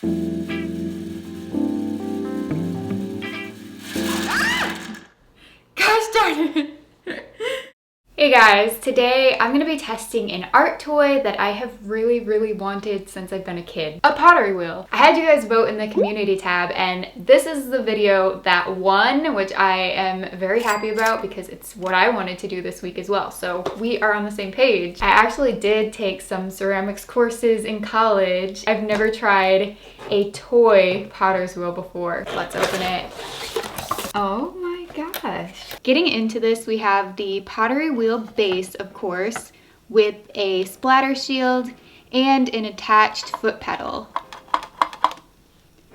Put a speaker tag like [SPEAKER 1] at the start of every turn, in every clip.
[SPEAKER 1] Gosh darn it! Hey guys, today I'm going to be testing an art toy that I have really wanted since I've been a kid. A pottery wheel. I had you guys vote in the community tab and this is the video that won, which I am very happy about because it's what I wanted to do this week as well. So we are on the same page. I actually did take some ceramics courses in college. I've never tried a toy potter's wheel before. Let's open it. Oh my gosh. Getting into this, we have the pottery wheel base, of course, with a splatter shield and an attached foot pedal.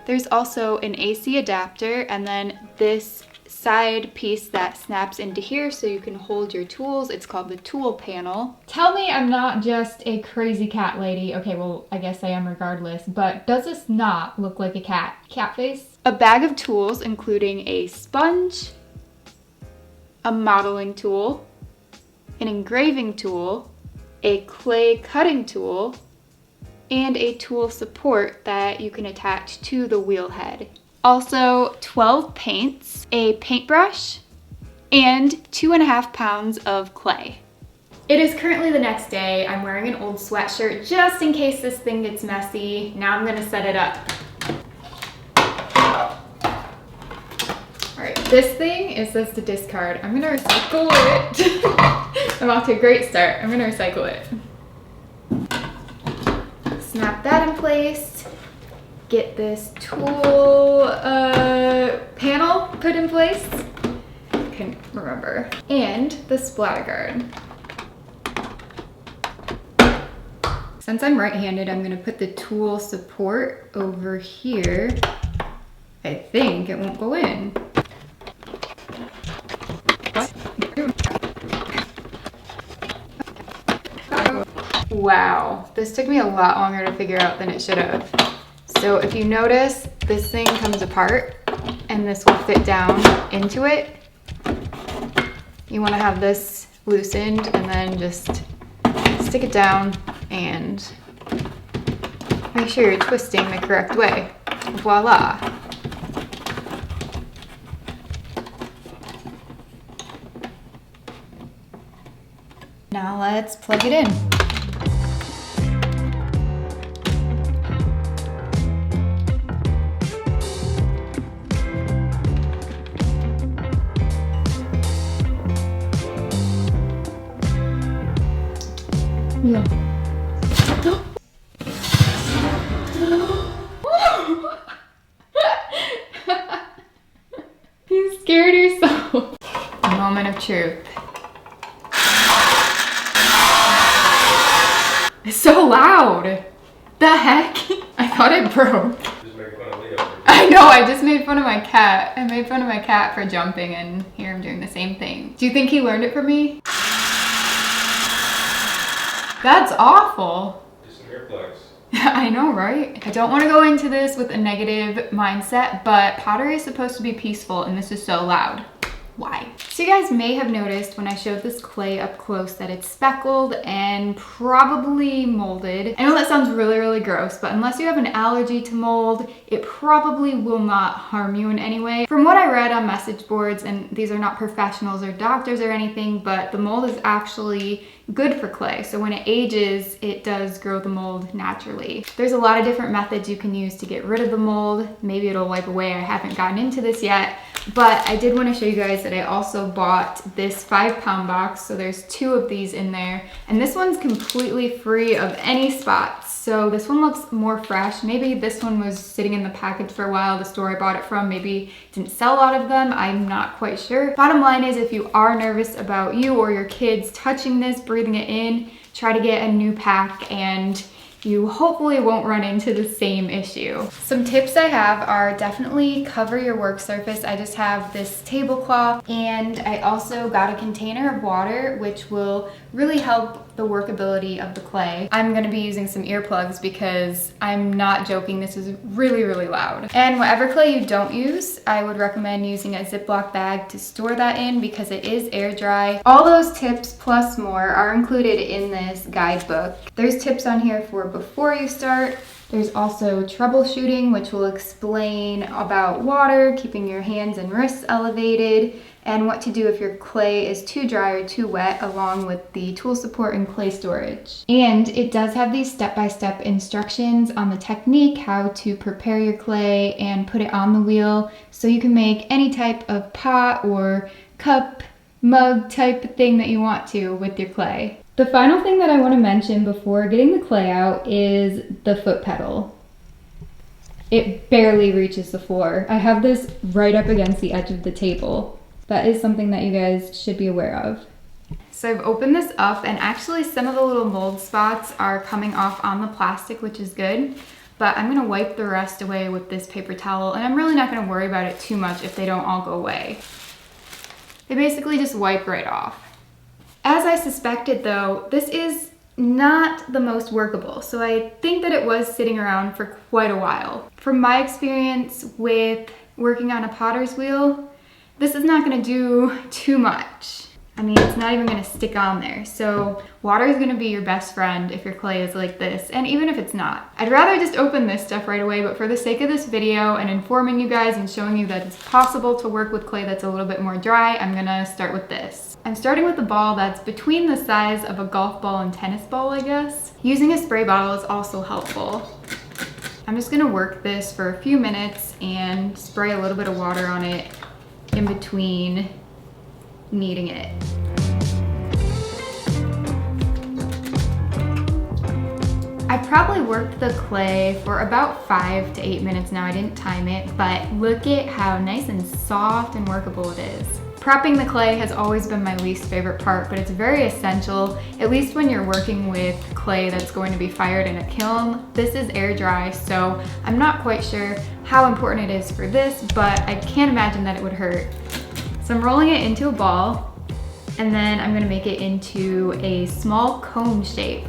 [SPEAKER 1] There's also an AC adapter and then this side piece that snaps into here so you can hold your tools. It's called the tool panel. Tell me I'm not just a crazy cat lady. Okay, well, I guess I am regardless, but does this not look like a cat? Cat face? A bag of tools, including a sponge, a modeling tool, an engraving tool, a clay cutting tool, and a tool support that you can attach to the wheel head. Also 12 paints, a paintbrush, and 2.5 pounds of clay. It is currently the next day. I'm wearing an old sweatshirt just in case this thing gets messy. Now I'm gonna set it up. All right, this thing, it says to discard. I'm gonna recycle it. I'm off to a great start. I'm gonna recycle it. Snap that in place. Get this tool panel put in place. I can't remember. And the splatter guard. Since I'm right-handed, I'm gonna put the tool support over here. I think it won't go in. Wow, this took me a lot longer to figure out than it should have. So if you notice, this thing comes apart and this will fit down into it. You want to have this loosened and then just stick it down and make sure you're twisting the correct way. Voila. Now let's plug it in. Yeah. You scared yourself. Moment of truth. It's so loud. The heck? I thought it broke.
[SPEAKER 2] Just make fun of Leo.
[SPEAKER 1] I know, I just made fun of my cat. I made fun of my cat for jumping and here I'm doing the same thing. Do you think he learned it from me? That's awful.
[SPEAKER 2] Just some earplugs.
[SPEAKER 1] I know, right? I don't want to go into this with a negative mindset, but pottery is supposed to be peaceful and this is so loud. Why? So you guys may have noticed when I showed this clay up close that it's speckled and probably molded. I know that sounds really gross, but unless you have an allergy to mold, it probably will not harm you in any way. From what I read on message boards, and these are not professionals or doctors or anything, but the mold is actually good for clay. So when it ages, it does grow the mold naturally. There's a lot of different methods you can use to get rid of the mold. Maybe it'll wipe away. I haven't gotten into this yet, but I did want to show you guys that I also bought this 5-pound box. So there's 2 of these in there, and this one's completely free of any spots. So this one looks more fresh. Maybe this one was sitting in the package for a while. The store I bought it from maybe didn't sell a lot of them. I'm not quite sure. Bottom line is, if you are nervous about you or your kids touching this, breathing it in, try to get a new pack and you hopefully won't run into the same issue. Some tips I have are definitely cover your work surface. I just have this tablecloth and I also got a container of water, which will really help the workability of the clay. I'm gonna be using some earplugs because I'm not joking, this is really loud. And whatever clay you don't use, I would recommend using a Ziploc bag to store that in because it is air dry. All those tips plus more are included in this guidebook. There's tips on here for before you start, There's also troubleshooting, which will explain about water, keeping your hands and wrists elevated, and what to do if your clay is too dry or too wet, along with the tool support and clay storage. And it does have these step-by-step instructions on the technique, how to prepare your clay and put it on the wheel so you can make any type of pot or cup, mug type of thing that you want to with your clay. The final thing that I want to mention before getting the clay out is the foot pedal. It barely reaches the floor. I have this right up against the edge of the table. That is something that you guys should be aware of. So I've opened this up, and actually some of the little mold spots are coming off on the plastic, which is good. But I'm gonna wipe the rest away with this paper towel, and I'm really not gonna worry about it too much if they don't all go away. They basically just wipe right off. As I suspected though, this is not the most workable, so I think that it was sitting around for quite a while. From my experience with working on a potter's wheel, this is not gonna do too much. I mean, it's not even gonna stick on there. So water is gonna be your best friend if your clay is like this, and even if it's not. I'd rather just open this stuff right away, but for the sake of this video and informing you guys and showing you that it's possible to work with clay that's a little bit more dry, I'm gonna start with this. I'm starting with a ball that's between the size of a golf ball and tennis ball, I guess. Using a spray bottle is also helpful. I'm just gonna work this for a few minutes and spray a little bit of water on it in between kneading it. I probably worked the clay for about 5 to 8 minutes now. I didn't time it, but look at how nice and soft and workable it is. Prepping the clay has always been my least favorite part, but it's very essential, at least when you're working with clay that's going to be fired in a kiln. This is air dry, so I'm not quite sure how important it is for this, but I can't imagine that it would hurt. So I'm rolling it into a ball, and then I'm gonna make it into a small cone shape.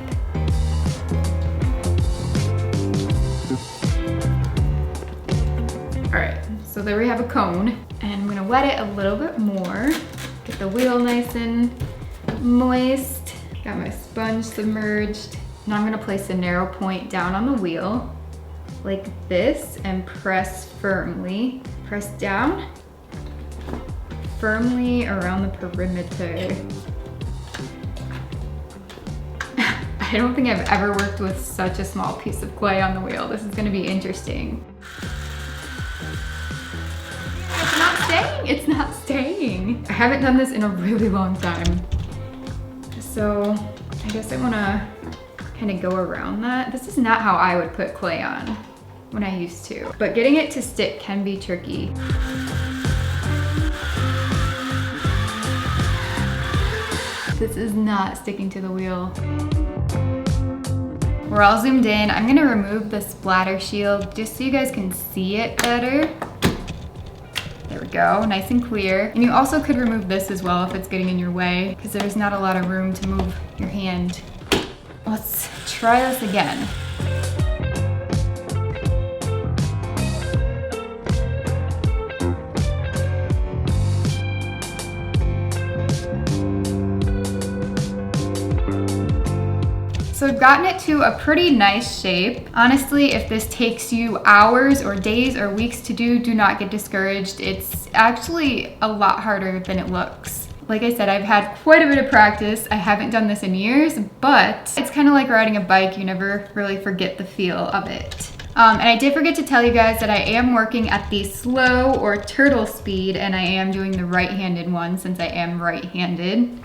[SPEAKER 1] All right, so there we have a cone, and I'm gonna wet it a little bit more, get the wheel nice and moist. Got my sponge submerged. Now I'm gonna place a narrow point down on the wheel, like this, and press firmly. Press down firmly around the perimeter. I don't think I've ever worked with such a small piece of clay on the wheel. This is gonna be interesting. It's not staying, it's not staying. I haven't done this in a really long time. So I guess I wanna kind of go around that. This is not how I would put clay on when I used to, but getting it to stick can be tricky. This is not sticking to the wheel. We're all zoomed in. I'm gonna remove the splatter shield just so you guys can see it better. There we go, nice and clear. And you also could remove this as well if it's getting in your way, because there's not a lot of room to move your hand. Let's try this again. So I've gotten it to a pretty nice shape. Honestly, if this takes you hours or days or weeks to do, do not get discouraged. It's actually a lot harder than it looks. Like I said, I've had quite a bit of practice. I haven't done this in years, but it's kind of like riding a bike. You never really forget the feel of it. And I did forget to tell you guys that I am working at the slow or turtle speed, and I am doing the right-handed one since I am right-handed.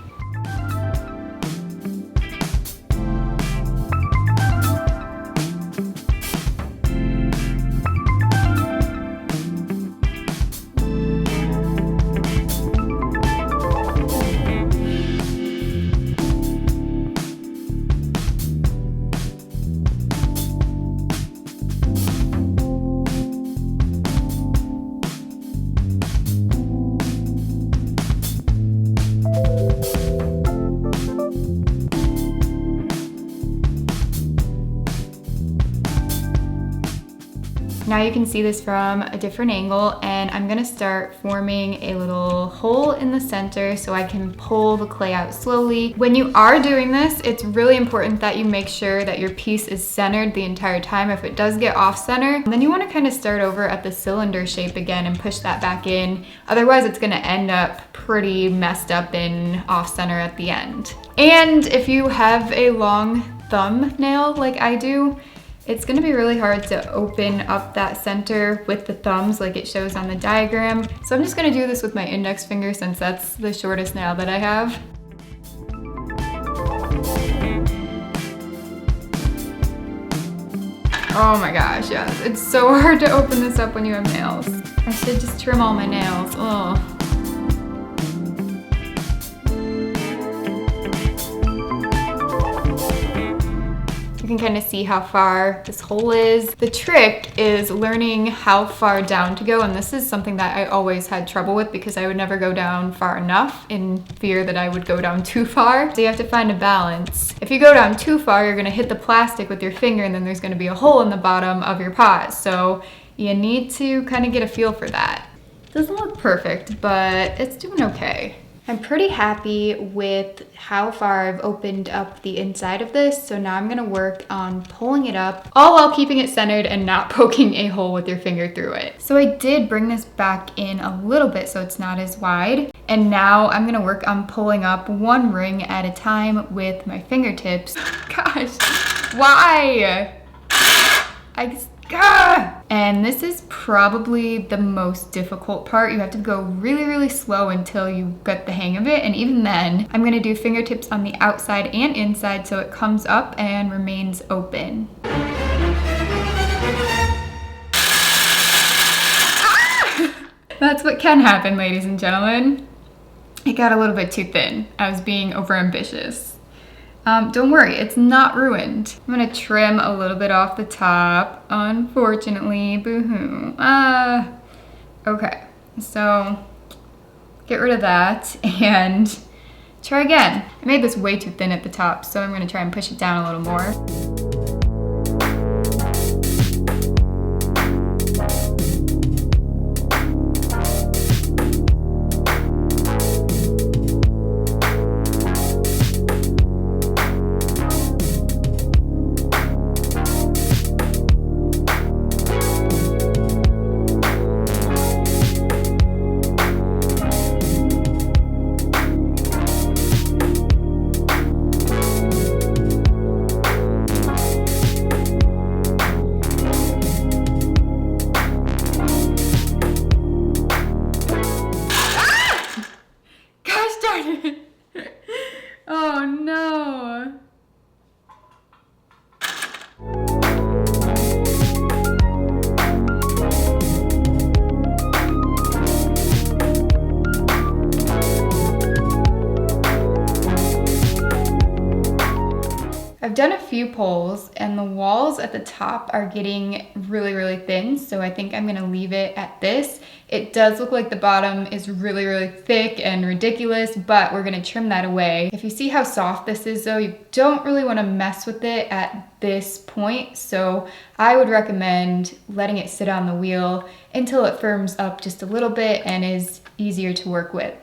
[SPEAKER 1] Now you can see this from a different angle, and I'm gonna start forming a little hole in the center so I can pull the clay out slowly. When you are doing this, it's really important that you make sure that your piece is centered the entire time. If it does get off center, then you wanna kind of start over at the cylinder shape again and push that back in. Otherwise, it's gonna end up pretty messed up and off center at the end. And if you have a long thumbnail like I do, it's gonna be really hard to open up that center with the thumbs like it shows on the diagram. So I'm just gonna do this with my index finger since that's the shortest nail that I have. Oh my gosh, yes. It's so hard to open this up when you have nails. I should just trim all my nails. Oh. You can kind of see how far this hole is. The trick is learning how far down to go, and this is something that I always had trouble with because I would never go down far enough in fear that I would go down too far. So you have to find a balance. If you go down too far, you're gonna hit the plastic with your finger and then there's gonna be a hole in the bottom of your pot. So you need to kind of get a feel for that. Doesn't look perfect, but it's doing okay. I'm pretty happy with how far I've opened up the inside of this, so now I'm gonna work on pulling it up, all while keeping it centered and not poking a hole with your finger through it. So I did bring this back in a little bit so it's not as wide, and now I'm gonna work on pulling up one ring at a time with my fingertips. Gosh, why? And this is probably the most difficult part. You have to go really, really slow until you get the hang of it. And even then, I'm gonna do fingertips on the outside and inside so it comes up and remains open. That's what can happen, ladies and gentlemen. It got a little bit too thin. I was being overambitious. Don't worry, it's not ruined. I'm gonna trim a little bit off the top, unfortunately, boo-hoo. Okay, so get rid of that and try again. I made this way too thin at the top, so I'm gonna try and push it down a little more. Oh no. I've done a few pulls and the walls at the top are getting really, really thin, so I think I'm gonna leave it at this. It does look like the bottom is really, really thick and ridiculous, but we're gonna trim that away. If you see how soft this is though, you don't really wanna mess with it at this point, so I would recommend letting it sit on the wheel until it firms up just a little bit and is easier to work with.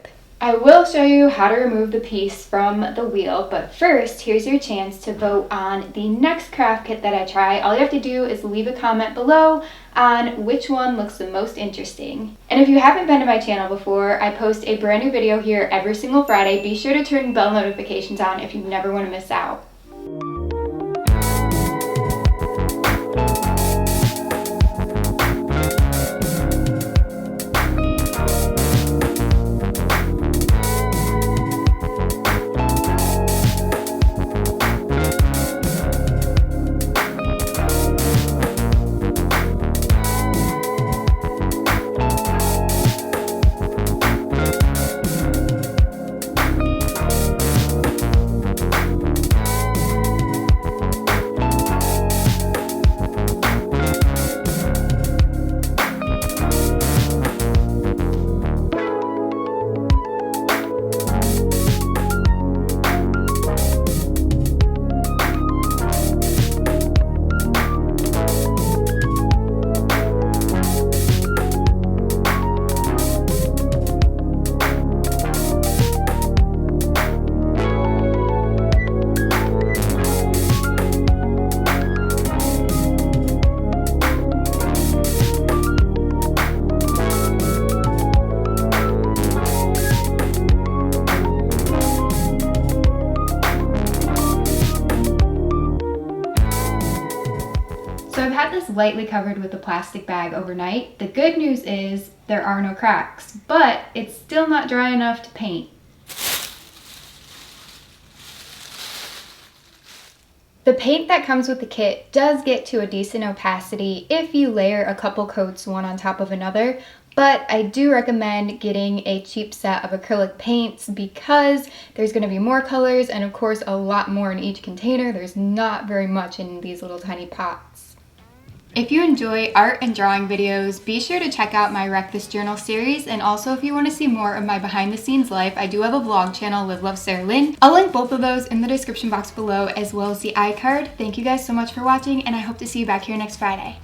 [SPEAKER 1] I will show you how to remove the piece from the wheel, but first, here's your chance to vote on the next craft kit that I try. All you have to do is leave a comment below on which one looks the most interesting. And if you haven't been to my channel before, I post a brand new video here every single Friday. Be sure to turn bell notifications on if you never want to miss out. just lightly covered with a plastic bag overnight. The good news is there are no cracks, but it's still not dry enough to paint. The paint that comes with the kit does get to a decent opacity if you layer a couple coats one on top of another, but I do recommend getting a cheap set of acrylic paints because there's going to be more colors and of course a lot more in each container. There's not very much in these little tiny pots. If you enjoy art and drawing videos, be sure to check out my Wreck This Journal series, and also if you want to see more of my behind the scenes life, I do have a vlog channel, Live Love Sarah Lynn. I'll link both of those in the description box below as well as the iCard. Thank you guys so much for watching and I hope to see you back here next Friday.